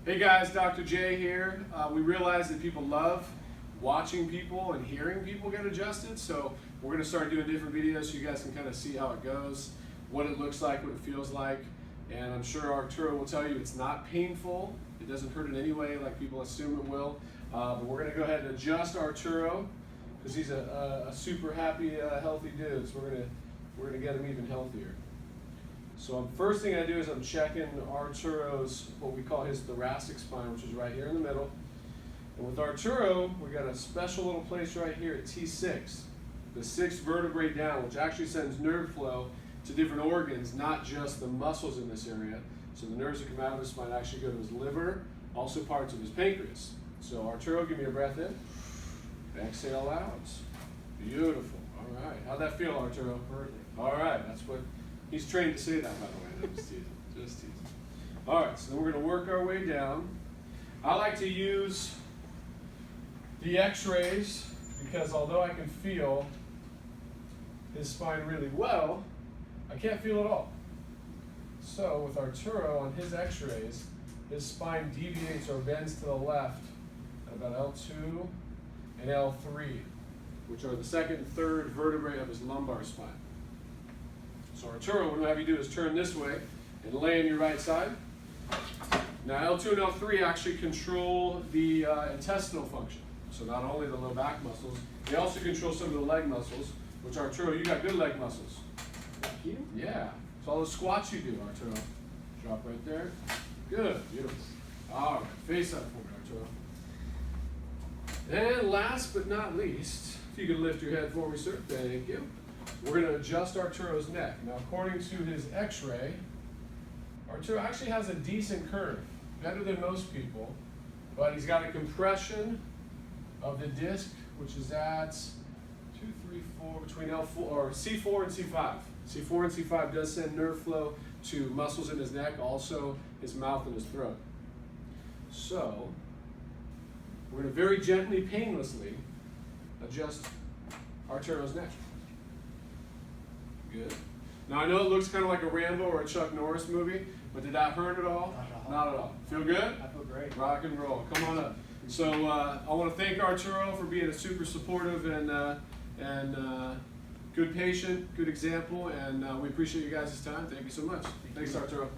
Hey guys, Dr. J here. We realize that people love watching people and hearing people get adjusted, so we're going to start doing different videos so you guys can kind of see how it goes, what it looks like, what it feels like, and I'm sure Arturo will tell you it's not painful. It doesn't hurt in any way like people assume it will, but we're going to go ahead and adjust Arturo because he's a super happy, healthy dude, so we're going to get him even healthier. So first thing I do is I'm checking Arturo's, what we call his thoracic spine, which is right here in the middle. And with Arturo, we got a special little place right here at T6, the sixth vertebrae down, which actually sends nerve flow to different organs, not just the muscles in this area. So the nerves that come out of his spine actually go to his liver, also parts of his pancreas. So Arturo, give me a breath in. Exhale out. Beautiful. All right. How'd that feel, Arturo? Perfect. All right. That's what he's trained to say that, by the way. No, just teasing. Just teasing. All right. So then we're going to work our way down. I like to use the X-rays because although I can feel his spine really well, I can't feel it all. So with Arturo on his X-rays, his spine deviates or bends to the left at about L2 and L3, which are the second and third vertebrae of his lumbar spine. So Arturo, what I'm going to have you do is turn this way and lay on your right side. Now L2 and L3 actually control the intestinal function. So not only the low back muscles, they also control some of the leg muscles, which Arturo, you got good leg muscles. Thank you. Yeah. So all the squats you do, Arturo. Drop right there. Good. Beautiful. All right. Face up for me, Arturo. And last but not least, if you could lift your head for me, sir. Thank you. We're going to adjust Arturo's neck. Now, according to his X-ray, Arturo actually has a decent curve, better than most people, but he's got a compression of the disc, which is at 2, 3, 4, between L4 or C4 and C5. C4 and C5 does send nerve flow to muscles in his neck, also his mouth and his throat. So we're going to very gently, painlessly adjust Arturo's neck. Good. Now I know it looks kind of like a Rambo or a Chuck Norris movie, but did that hurt at all? Not at all. Not at all. Feel good? I feel great. Rock and roll. Come on up. So I want to thank Arturo for being a super supportive and good patient, good example, and we appreciate you guys' time. Thank you so much. Thanks, Arturo.